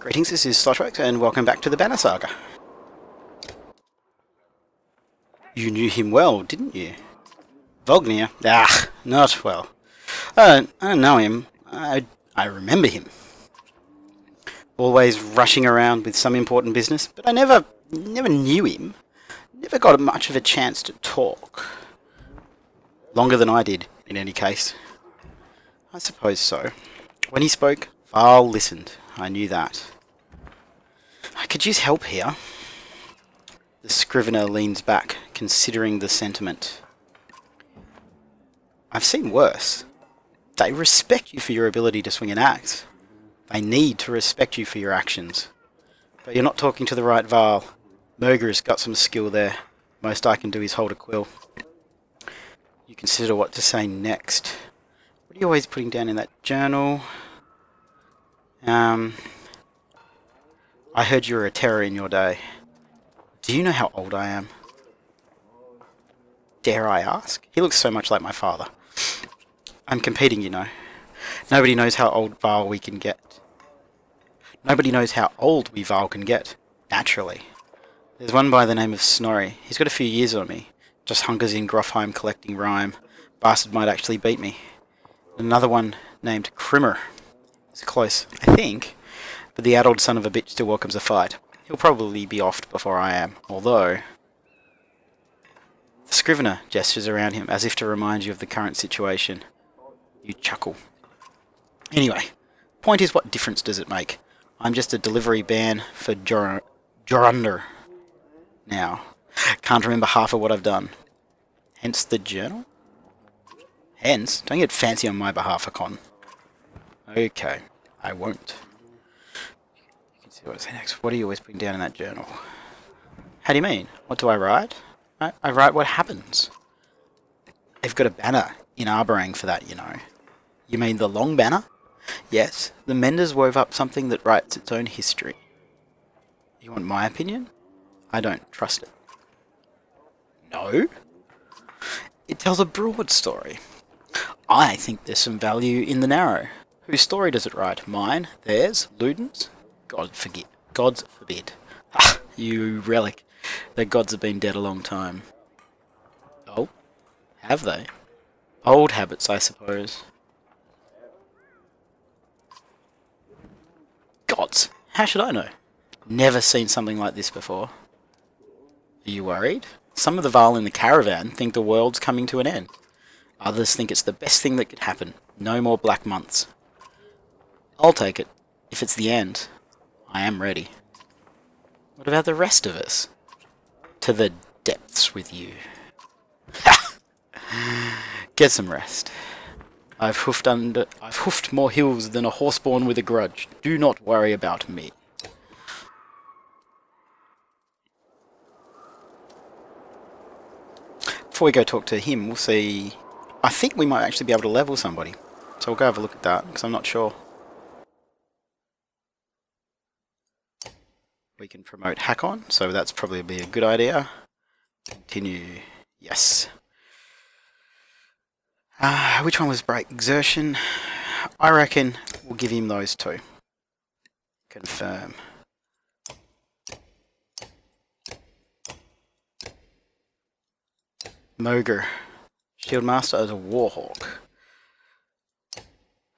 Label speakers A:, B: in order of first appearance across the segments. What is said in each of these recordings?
A: Greetings, this is Sloshworks, and welcome back to the Banner Saga. You knew him well, didn't you? Vognir? Ah, not well. I don't know him. I remember him. Always rushing around with some important business, but I never knew him. Never got much of a chance to talk. Longer than I did, in any case. I suppose so. When he spoke, Val listened. I knew that. I could use help here. The scrivener leans back, considering the sentiment. I've seen worse. They respect you for your ability to swing an axe. They need to respect you for your actions. But you're not talking to the right Val. Moger has got some skill there. Most I can do is hold a quill. You consider what to say next. What are you always putting down in that journal? I heard you were a terror in your day. Do you know how old I am? Dare I ask? He looks so much like my father. I'm competing, you know. Nobody knows how old Val we can get. Nobody knows how old we Val can get, naturally. There's one by the name of Snorri. He's got a few years on me. Just hunkers in Grofheim collecting rhyme. Bastard might actually beat me. Another one named Krimmer. It's close, I think. But the addled son of a bitch still welcomes a fight. He'll probably be offed before I am, although... The scrivener gestures around him as if to remind you of the current situation. You chuckle. Anyway, point is, what difference does it make? I'm just a delivery ban for Jorunder now. Can't remember half of what I've done. Hence the journal? Hence? Don't get fancy on my behalf, Akon. Okay, I won't. You can see what I say next. What are you always putting down in that journal? How do you mean? What do I write? I write what happens. They've got a banner in Arborang for that, you know. You mean the long banner? Yes, the Menders wove up something that writes its own history. You want my opinion? I don't trust it. No? It tells a broad story. I think there's some value in the narrow. Whose story does it write? Mine? Theirs? Luden's? Gods forbid. Ah, you relic. Their gods have been dead a long time. Oh? Have they? Old habits, I suppose. Gods? How should I know? Never seen something like this before. Are you worried? Some of the Val in the caravan think the world's coming to an end. Others think it's the best thing that could happen. No more black months. I'll take it. If it's the end, I am ready. What about the rest of us? To the depths with you. Get some rest. I've hoofed more hills than a horse born with a grudge. Do not worry about me. Before we go talk to him, we'll see... I think we might actually be able to level somebody. So we'll go have a look at that, because I'm not sure. We can promote Hakon, so that's probably be a good idea. Continue. Yes. Which one was break? Exertion. I reckon we'll give him those two. Confirm. Moger. Shieldmaster as a Warhawk.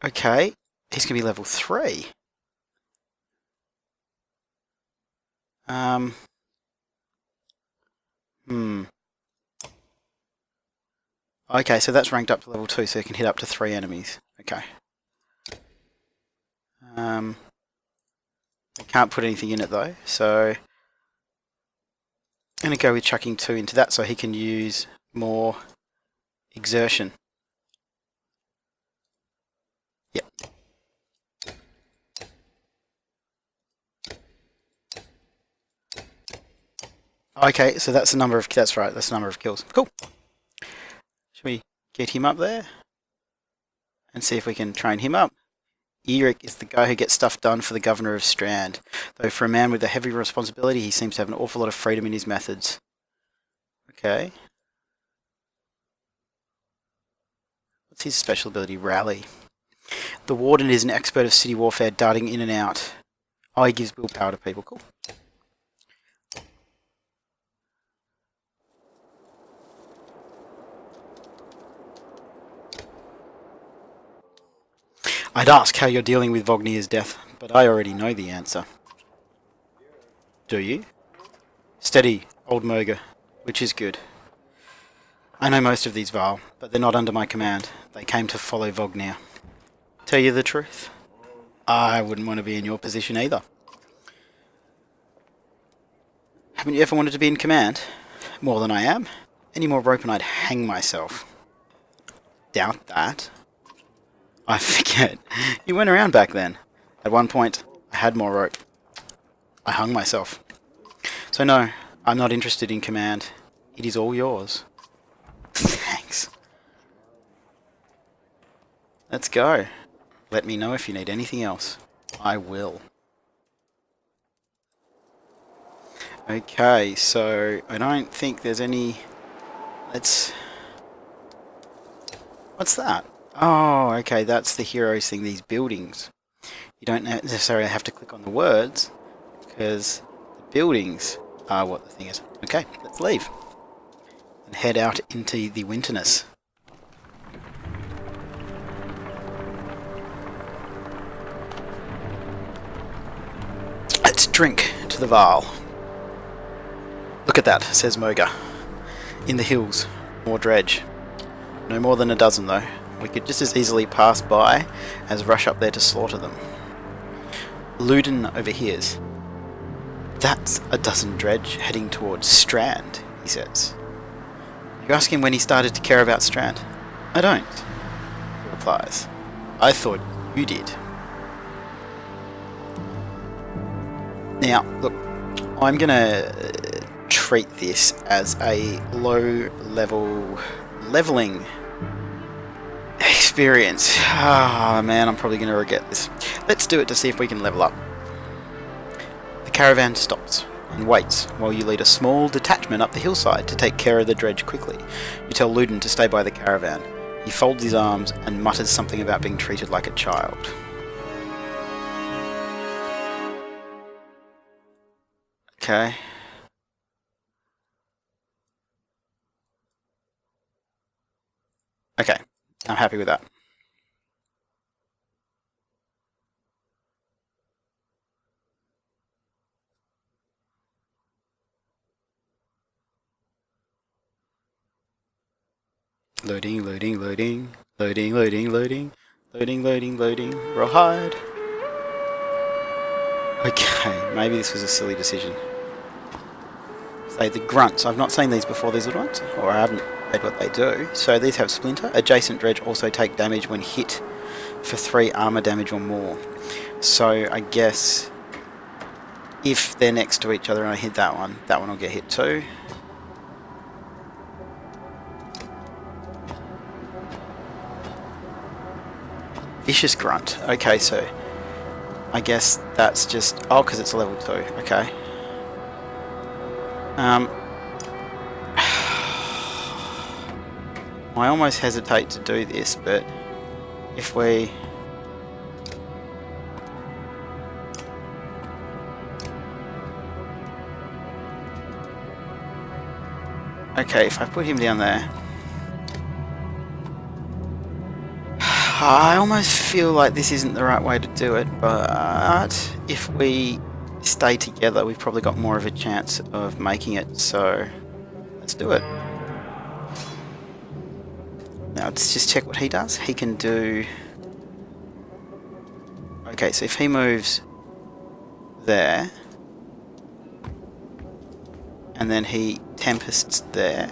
A: Okay. He's going to be level 3. Okay, so that's ranked up to level 2, so he can hit up to 3 enemies. Okay. I can't put anything in it though, so I'm going to go with chucking 2 into that so he can use more exertion. Yep. Okay, so that's the number of... That's right, that's the number of kills. Cool. Should we get him up there? And see if we can train him up. Eric is the guy who gets stuff done for the Governor of Strand. Though for a man with a heavy responsibility, he seems to have an awful lot of freedom in his methods. Okay. What's his special ability? Rally. The Warden is an expert of city warfare, darting in and out Oh, he gives willpower to people. Cool. I'd ask how you're dealing with Vognir's death, but I already know the answer. Do you? Steady, old Moga, which is good. I know most of these Varl, but they're not under my command. They came to follow Vognir. Tell you the truth, I wouldn't want to be in your position either. Haven't you ever wanted to be in command? More than I am? Any more rope and I'd hang myself. Doubt that. I forget. You went around back then. At one point, I had more rope. I hung myself. So no, I'm not interested in command. It is all yours. Thanks. Let's go. Let me know if you need anything else. I will. Okay, so I don't think there's any... What's that? Oh, okay, that's the heroes thing, these buildings. You don't necessarily have to click on the words, because the buildings are what the thing is. Okay, let's leave. And head out into the winterness. Let's drink to the Varl. Look at that, says Moga. In the hills, more dredge. No more than a dozen though. We could just as easily pass by as rush up there to slaughter them. Luden overhears. That's a dozen dredge heading towards Strand, he says. You ask him when he started to care about Strand. I don't, he replies. I thought you did. Now, look, I'm gonna treat this as a low-level leveling experience. Ah, man, I'm probably going to regret this. Let's do it to see if we can level up. The caravan stops and waits while you lead a small detachment up the hillside to take care of the dredge quickly. You tell Luden to stay by the caravan. He folds his arms and mutters something about being treated like a child. Okay. Okay, I'm happy with that. Loading, loading, loading, loading, loading, loading, loading, loading, loading, rawhide. Okay, maybe this was a silly decision. Say the grunts. I've not seen these before, these little ones, or I haven't read what they do. So these have splinter. Adjacent dredge also take damage when hit for 3 armor damage or more. So I guess if they're next to each other and I hit that one will get hit too. Vicious grunt. Okay, so I guess that's just... Oh, because it's a level 2. Okay. I almost hesitate to do this, but if we... Okay, if I put him down there... I almost feel like this isn't the right way to do it, but if we stay together, we've probably got more of a chance of making it, so let's do it. Now let's just check what he does. He can do... Okay, so if he moves there, and then he tempests there,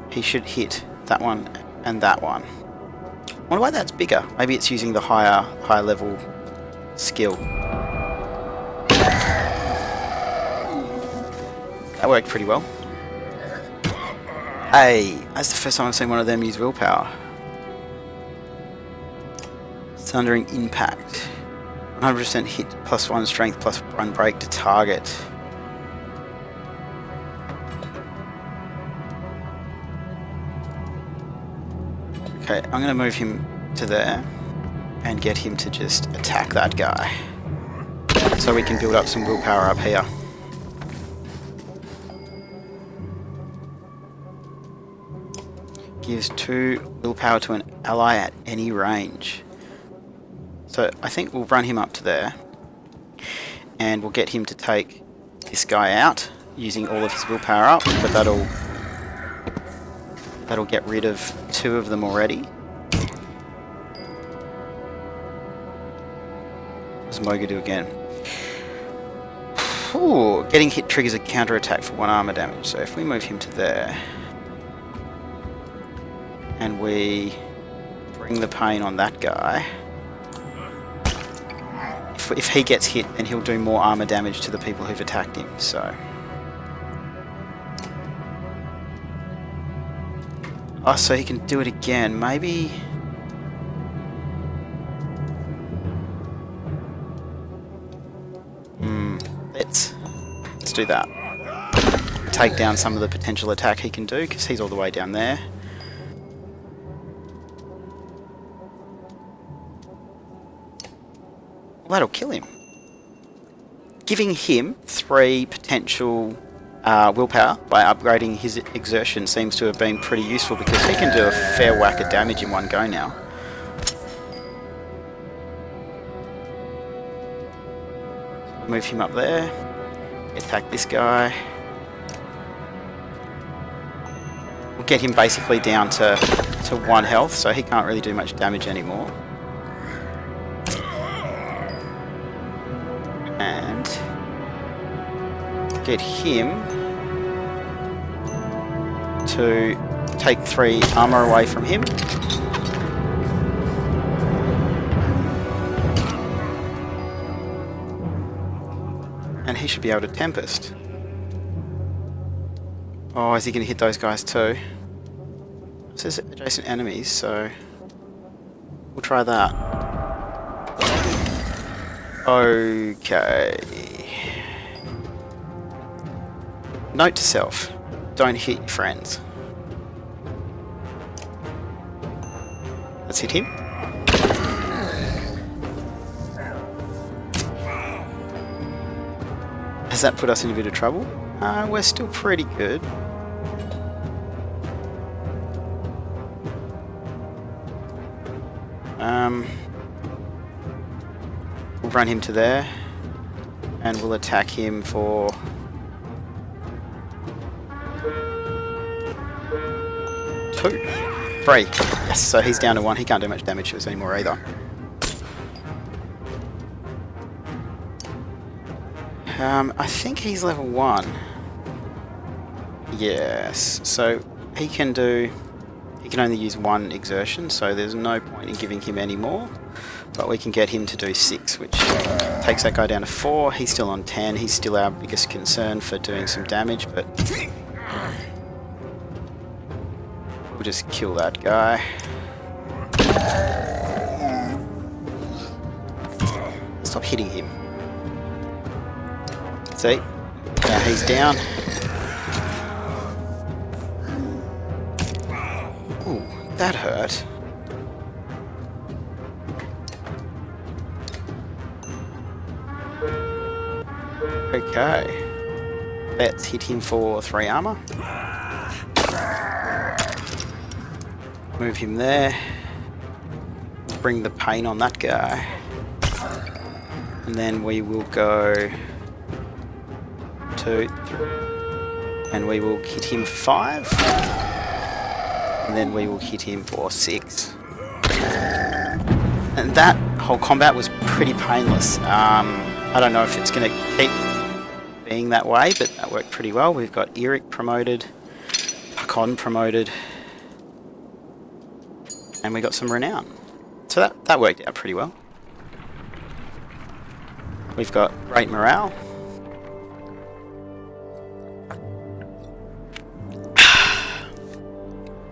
A: he should hit that one and that one. I wonder why that's bigger. Maybe it's using the higher level skill. That worked pretty well. Hey, that's the first time I've seen one of them use willpower. Thundering impact. 100% hit, +1 strength, +1 break to target. Okay, I'm going to move him to there and get him to just attack that guy. so we can build up some willpower up here. Gives 2 willpower to an ally at any range. So I think we'll run him up to there, and we'll get him to take this guy out using all of his willpower up, but that'll get rid of 2 of them already. What does Moga do again? Ooh, getting hit triggers a counterattack for 1 armor damage, so if we move him to there, and we bring the pain on that guy, if he gets hit, then he'll do more armor damage to the people who've attacked him, so... Oh, so he can do it again, maybe... Let's do that. Take down some of the potential attack he can do, because he's all the way down there. Well, that'll kill him. Giving him 3 potential willpower by upgrading his exertion seems to have been pretty useful, because he can do a fair whack of damage in one go now. Move him up there. Attack this guy. We'll get him basically down to 1 health, so he can't really do much damage anymore. And get him to take 3 armor away from him. And he should be able to Tempest. Oh, is he going to hit those guys too? It says adjacent enemies, so we'll try that. Okay. Note to self, don't hit your friends. Let's hit him. Has that put us in a bit of trouble? We're still pretty good. We'll run him to there, and we'll attack him for 2. 3. Yes, so he's down to 1. He can't do much damage to us anymore either. I think he's level 1. Yes, so he can only use 1 exertion, so there's no point in giving him any more. But we can get him to do 6, which takes that guy down to 4. He's still on 10. He's still our biggest concern for doing some damage, but we'll just kill that guy. Stop hitting him. See? Now he's down. Ooh, that hurt. Okay. Let's hit him for 3 armor. Move him there. Bring the pain on that guy. And then we will go 2, 3, and we will hit him for 5, and then we will hit him for 6. And that whole combat was pretty painless. I don't know if it's going to keep being that way, but that worked pretty well. We've got Eric promoted, Pakon promoted, and we got some renown. So that worked out pretty well. We've got great morale.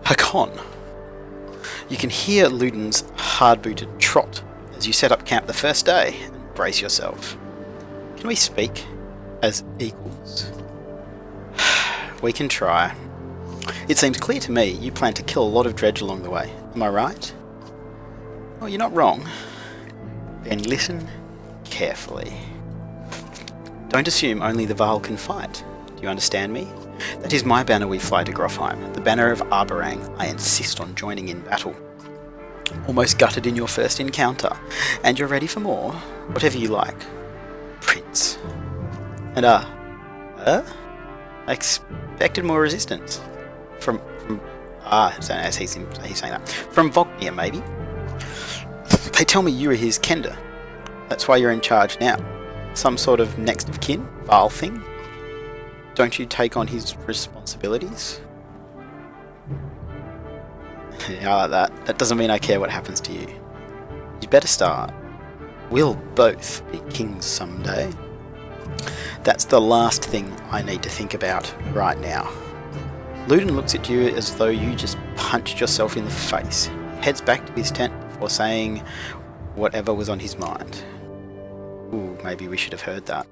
A: Hakon. You can hear Luden's hard-booted trot as you set up camp the first day and brace yourself. Can we speak as equals? We can try. It seems clear to me you plan to kill a lot of dredge along the way. Am I right? Well, you're not wrong. Then listen carefully. Don't assume only the Varl can fight. Do you understand me? That is my banner we fly to Grofheim, the banner of Arborang. I insist on joining in battle. Almost gutted in your first encounter, and you're ready for more? Whatever you like. Prince. And I expected more resistance. As he's saying that. From Vognir, maybe? They tell me you are his Kender. That's why you're in charge now. Some sort of next of kin? Varl thing? Don't you take on his responsibilities? Yeah, I like that. That doesn't mean I care what happens to you. You better start. We'll both be kings someday. That's the last thing I need to think about right now. Luden looks at you as though you just punched yourself in the face. He heads back to his tent before saying whatever was on his mind. Ooh, maybe we should have heard that.